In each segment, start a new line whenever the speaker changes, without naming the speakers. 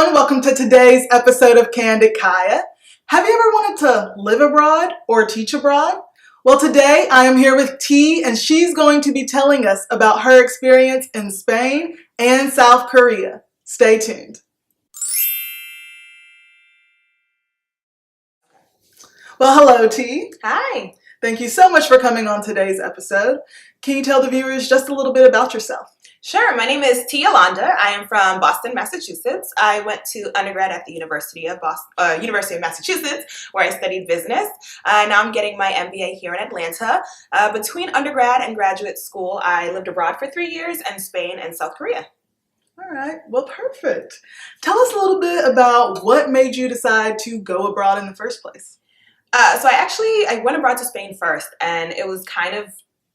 everyone. Welcome to today's episode of Candid Kaya. Have you ever wanted to live abroad or teach abroad? Well, today I am here with Tee, and she's going to be telling us about her experience in Spain and South Korea. Stay tuned. Well, hello, Tee.
Hi.
Thank you so much for coming on today's episode. Can you tell the viewers just a little bit about yourself?
Sure. My name is Tee Yolanda. I am from Boston, Massachusetts. I went to undergrad at the University of Massachusetts, where I studied business. Now I'm getting my MBA here in Atlanta. Between undergrad and graduate school, I lived abroad for 3 years in Spain and South Korea.
All right. Well, perfect. Tell us a little bit about what made you decide to go abroad in the first place.
So I went abroad to Spain first, and it was kind of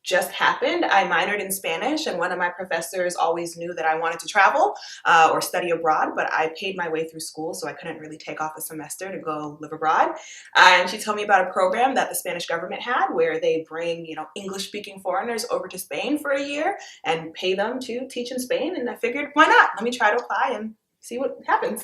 just happened. I minored in Spanish, and one of my professors always knew that I wanted to travel or study abroad, but I paid my way through school, so I couldn't really take off a semester to go live abroad. And she told me about a program that the Spanish government had where they bring, English-speaking foreigners over to Spain for a year and pay them to teach in Spain. And I figured, why not? Let me try to apply and see what happens.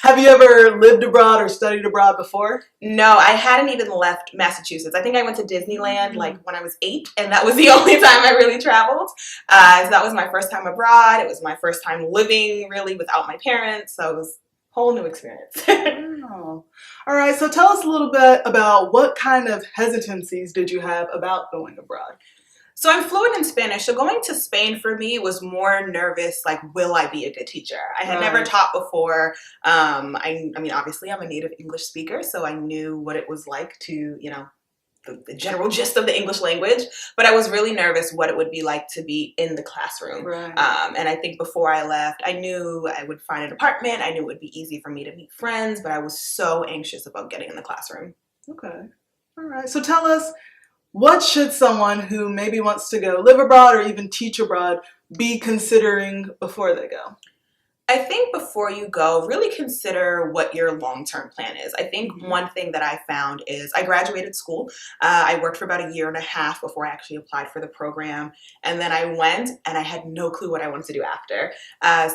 Have you ever lived abroad or studied abroad before?
No, I hadn't even left Massachusetts. I think I went to Disneyland when I was 8, and that was the only time I really traveled. So that was my first time abroad. It was my first time living really without my parents, so it was a whole new experience.
Oh. All right, so tell us a little bit about what kind of hesitancies did you have about going abroad?
So I'm fluent in Spanish, so going to Spain for me was more nervous, like, will I be a good teacher? I had never taught before. I mean, obviously I'm a native English speaker, so I knew what it was like to, the general gist of the English language, but I was really nervous what it would be like to be in the classroom.
Right.
And I think before I left, I knew I would find an apartment. I knew it would be easy for me to meet friends, but I was so anxious about getting in the classroom.
Okay. All right. So tell us, what should someone who maybe wants to go live abroad or even teach abroad be considering before they go?
I think before you go, really consider what your long-term plan is. I think one thing that I found is I graduated school. I worked for about 1.5 years before I actually applied for the program. And then I went and I had no clue what I wanted to do after.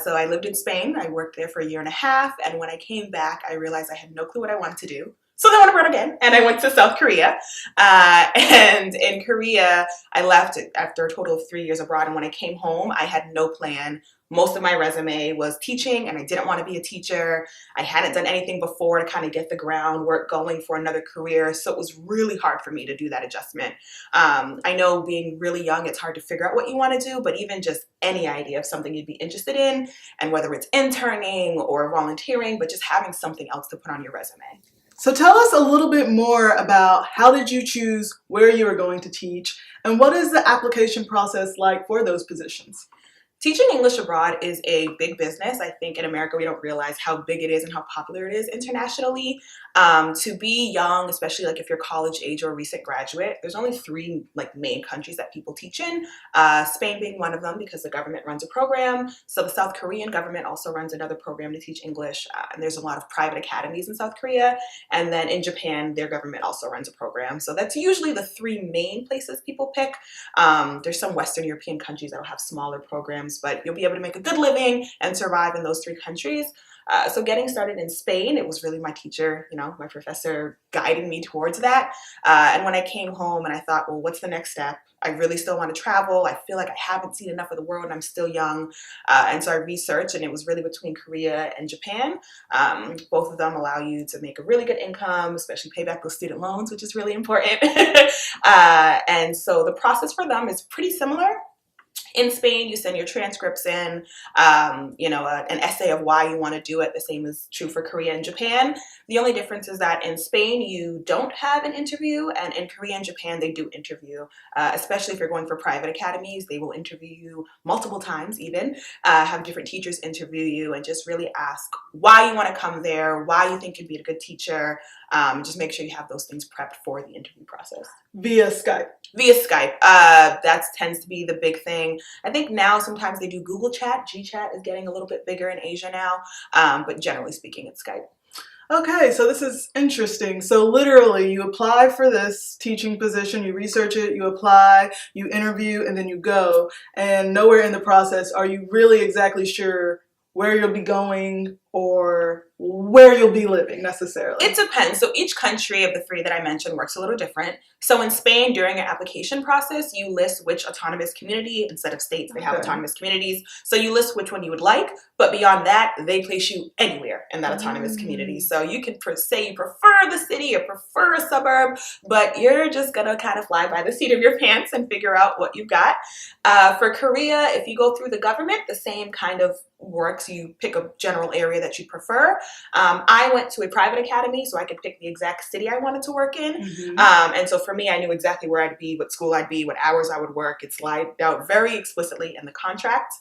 So I lived in Spain. I worked there for 1.5 years. And when I came back, I realized I had no clue what I wanted to do. So then I went abroad again, and I went to South Korea. And in Korea, I left after a total of 3 years abroad. And when I came home, I had no plan. Most of my resume was teaching, and I didn't want to be a teacher. I hadn't done anything before to kind of get the groundwork going for another career. So it was really hard for me to do that adjustment. I know being really young, it's hard to figure out what you want to do, but even just any idea of something you'd be interested in, and whether it's interning or volunteering, but just having something else to put on your resume.
So tell us a little bit more about how did you choose where you were going to teach, and what is the application process like for those positions?
Teaching English abroad is a big business. I think in America we don't realize how big it is and how popular it is internationally. To be young, especially like if you're college age or a recent graduate, there's only 3 main countries that people teach in. Spain being one of them because the government runs a program. So the South Korean government also runs another program to teach English. And there's a lot of private academies in South Korea. And then in Japan, their government also runs a program. So that's usually the 3 main places people pick. There's some Western European countries that will have smaller programs, but you'll be able to make a good living and survive in those 3 countries. So getting started in Spain, it was really my teacher, my professor guiding me towards that. And when I came home and I thought, well, what's the next step? I really still want to travel. I feel like I haven't seen enough of the world and I'm still young. And so I researched, and it was really between Korea and Japan. Both of them allow you to make a really good income, especially pay back those student loans, which is really important. And so the process for them is pretty similar. In Spain, you send your transcripts in, an essay of why you want to do it. The same is true for Korea and Japan. The only difference is that in Spain, you don't have an interview, and in Korea and Japan, they do interview, especially if you're going for private academies. They will interview you multiple times even, have different teachers interview you and just really ask why you want to come there, why you think you'd be a good teacher. Just make sure you have those things prepped for the interview process.
Via Skype.
Via Skype. That tends to be the big thing. I think now sometimes they do Google Chat. GChat is getting a little bit bigger in Asia now, but generally speaking, it's Skype.
Okay, so this is interesting. So literally, you apply for this teaching position, you research it, you apply, you interview, and then you go. And nowhere in the process are you really exactly sure where you'll be going or where you'll be living necessarily?
It depends. So each country of the three that I mentioned works a little different. So in Spain, during your application process, you list which autonomous community, instead of states, they have autonomous communities. So you list which one you would like, but beyond that, they place you anywhere in that autonomous community. So you can say you prefer the city or prefer a suburb, but you're just gonna kind of fly by the seat of your pants and figure out what you got. For Korea, if you go through the government, the same kind of works. You pick a general area that you prefer. I went to a private academy, so I could pick the exact city I wanted to work in. And so for me, I knew exactly where I'd be, what school I'd be, what hours I would work. It's laid out very explicitly in the contract.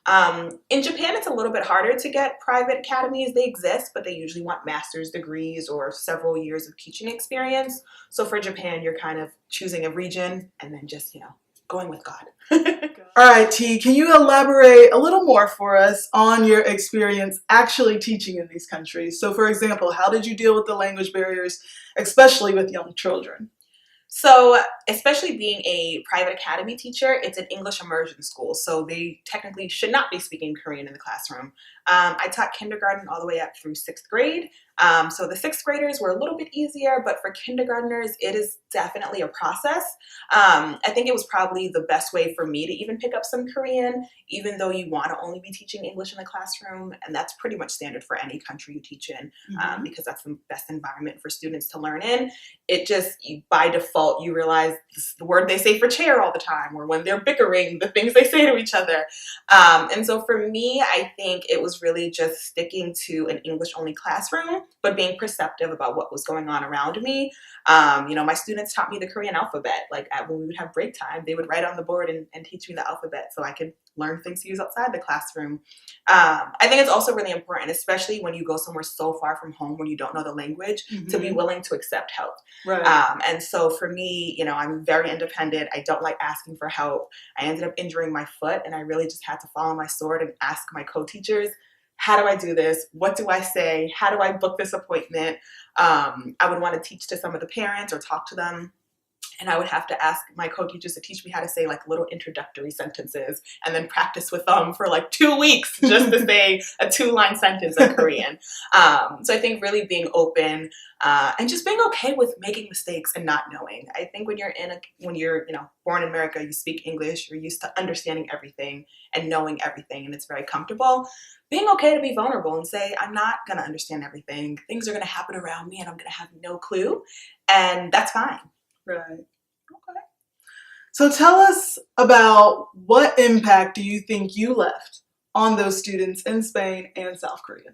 In Japan, it's a little bit harder to get private academies. They exist, but they usually want master's degrees or several years of teaching experience. So for Japan, you're kind of choosing a region and then just, going with God.
All right, T, can you elaborate a little more for us on your experience actually teaching in these countries? So for example, how did you deal with the language barriers, especially with young children?
So, especially being a private academy teacher, it's an English immersion school, so they technically should not be speaking Korean in the classroom. I taught kindergarten all the way up through 6th grade. So the 6th graders were a little bit easier, but for kindergartners, it is definitely a process. I think it was probably the best way for me to even pick up some Korean, even though you want to only be teaching English in the classroom, and that's pretty much standard for any country you teach in, because that's the best environment for students to learn in. It just, by default, you realize this is the word they say for chair all the time, or when they're bickering, the things they say to each other. And so for me, I think it was really just sticking to an English-only classroom, but being perceptive about what was going on around me. My students taught me the Korean alphabet. Like when we would have break time, they would write on the board and teach me the alphabet so I could learn things to use outside the classroom. I think it's also really important, especially when you go somewhere so far from home when you don't know the language, to be willing to accept help.
Right.
And so for me, I'm very independent. I don't like asking for help. I ended up injuring my foot, and I really just had to fall on my sword and ask my co-teachers, how do I do this? What do I say? How do I book this appointment? I would want to teach to some of the parents or talk to them. And I would have to ask my co-teachers to teach me how to say like little introductory sentences and then practice with them for like 2 weeks just to say a 2-line sentence in Korean. So I think really being open and just being okay with making mistakes and not knowing. I think when you're born in America, you speak English, you're used to understanding everything and knowing everything, and it's very comfortable. Being okay to be vulnerable and say, I'm not going to understand everything. Things are going to happen around me and I'm going to have no clue. And that's fine.
Right. Okay. So tell us about what impact do you think you left on those students in Spain and South Korea?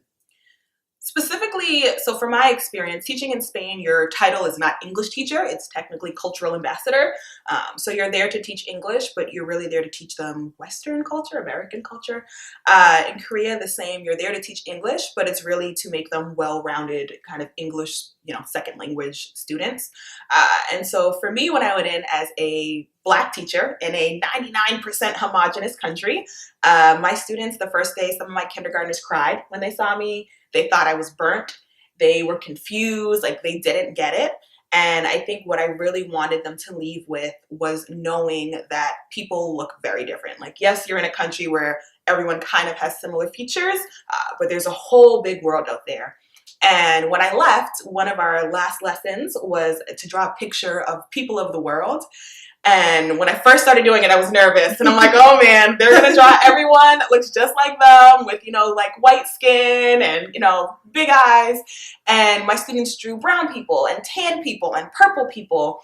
Specifically, so for my experience, teaching in Spain, your title is not English teacher, it's technically cultural ambassador. So you're there to teach English, but you're really there to teach them Western culture, American culture. In Korea, the same, you're there to teach English, but it's really to make them well-rounded kind of English, second language students. And so for me, when I went in as a Black teacher in a 99% homogenous country, my students, the first day, some of my kindergartners cried when they saw me. They thought I was burnt. They were confused, like they didn't get it. And I think what I really wanted them to leave with was knowing that people look very different. Like, yes, you're in a country where everyone kind of has similar features, but there's a whole big world out there. And when I left, one of our last lessons was to draw a picture of people of the world. And when I first started doing it, I was nervous. And I'm like, oh man, they're going to draw everyone that looks just like them with, like white skin and, big eyes. And my students drew brown people and tan people and purple people,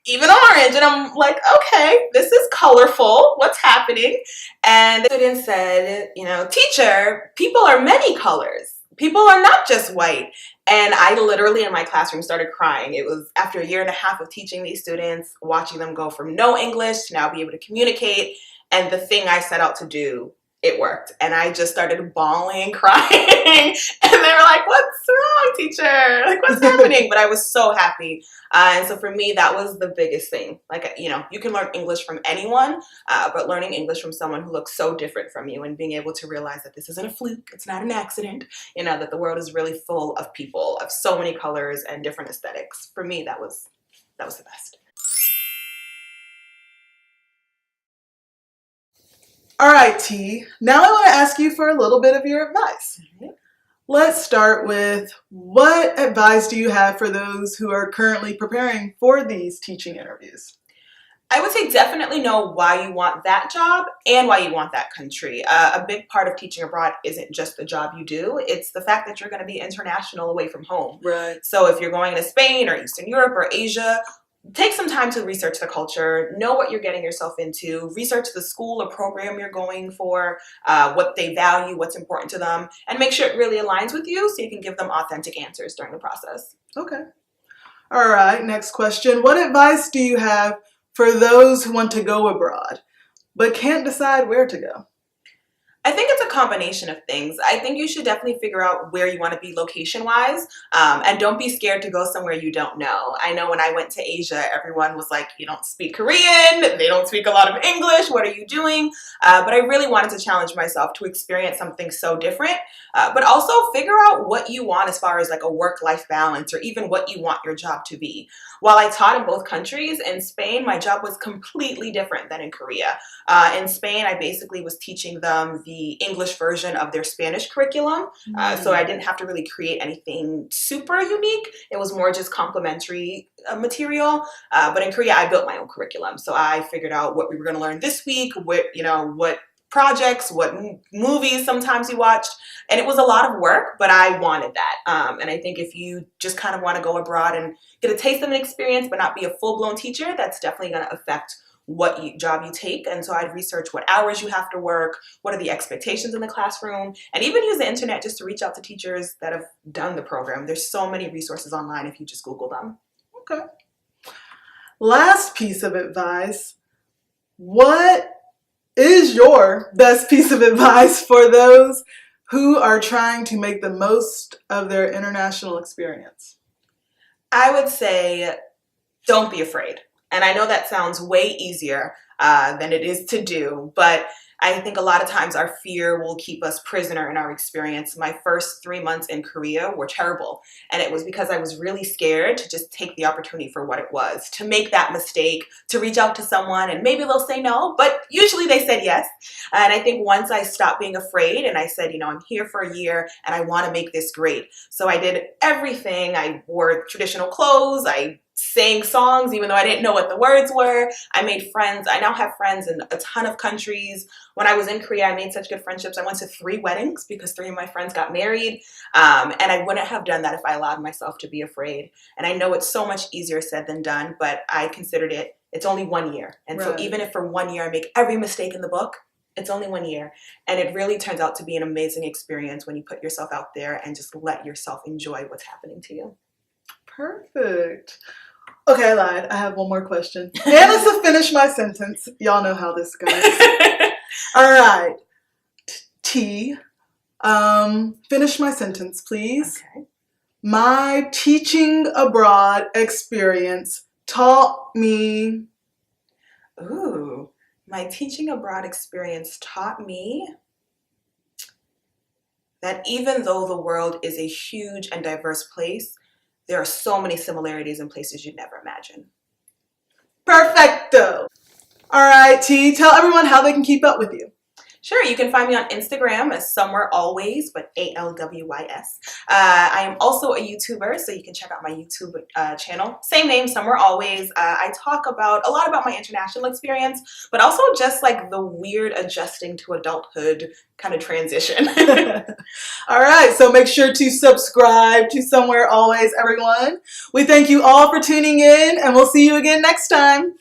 even orange. And I'm like, okay, this is colorful. What's happening? And the student said, teacher, people are many colors. People are not just white. And I literally in my classroom started crying. It was after a year and a half of teaching these students, watching them go from no English to now be able to communicate. And the thing I set out to do, it worked. And I just started bawling, crying. And they were like, what's wrong, teacher? Like, what's happening? But I was so happy. And so for me, that was the biggest thing. Like, you can learn English from anyone, but learning English from someone who looks so different from you and being able to realize that this isn't a fluke, it's not an accident, that the world is really full of people of so many colors and different aesthetics. For me, that was the best.
All right, T. Now I want to ask you for a little bit of your advice. Let's start with, what advice do you have for those who are currently preparing for these teaching interviews?
I would say definitely know why you want that job and why you want that country. A big part of teaching abroad isn't just the job you do, it's the fact that you're going to be international away from home.
Right.
So if you're going to Spain or Eastern Europe or Asia, take some time to research the culture, know what you're getting yourself into, research the school or program you're going for, what they value, what's important to them, and make sure it really aligns with you so you can give them authentic answers during the process.
Okay. All right, next question. What advice do you have for those who want to go abroad but can't decide where to go?
I think it's a combination of things. I think you should definitely figure out where you want to be location-wise, and don't be scared to go somewhere you don't know. I know when I went to Asia, everyone was like, you don't speak Korean, they don't speak a lot of English, what are you doing? But I really wanted to challenge myself to experience something so different, but also figure out what you want as far as like a work-life balance or even what you want your job to be. While I taught in both countries, in Spain, my job was completely different than in Korea. In Spain, I basically was teaching them the English version of their Spanish curriculum. So I didn't have to really create anything super unique. It was more just complementary material. But in Korea, I built my own curriculum. So I figured out what we were going to learn this week, what projects, what movies sometimes we watched. And it was a lot of work, but I wanted that. And I think if you just kind of want to go abroad and get a taste of an experience, but not be a full-blown teacher, that's definitely going to affect what job you take. And so I'd research what hours you have to work, what are the expectations in the classroom, and even use the internet just to reach out to teachers that have done the program. There's so many resources online if you just Google them.
Okay. Last piece of advice. What is your best piece of advice for those who are trying to make the most of their international experience?
I would say, don't be afraid. And I know that sounds way easier than it is to do, but I think a lot of times our fear will keep us prisoner in our experience. My first 3 months in Korea were terrible. And it was because I was really scared to just take the opportunity for what it was, to make that mistake, to reach out to someone and maybe they'll say no, but usually they said yes. And I think once I stopped being afraid and I said, I'm here for a year and I want to make this great. So I did everything. I wore traditional clothes. I sang songs even though I didn't know what the words were. I made friends. I now have friends in a ton of countries. When I was in Korea, I made such good friendships. I went to 3 weddings because 3 of my friends got married. And I wouldn't have done that if I allowed myself to be afraid. And I know it's so much easier said than done, but I considered it's only 1 year. And so even if for 1 year I make every mistake in the book, it's only 1 year. And it really turns out to be an amazing experience when you put yourself out there and just let yourself enjoy what's happening to you.
Perfect. Okay, I lied. I have one more question. And to finish my sentence. Y'all know how this goes. All right. T. Finish my sentence, please.
Okay.
My teaching abroad experience taught me.
Ooh, my teaching abroad experience taught me that even though the world is a huge and diverse place, there are so many similarities in places you'd never imagine.
Perfecto. All right, T, tell everyone how they can keep up with you.
Sure, you can find me on Instagram as Somewhere Always, but ALWYS. I am also a YouTuber, so you can check out my YouTube channel. Same name, Somewhere Always. I talk a lot about my international experience, but also just like the weird adjusting to adulthood kind of transition.
All right, so make sure to subscribe to Somewhere Always, everyone. We thank you all for tuning in, and we'll see you again next time.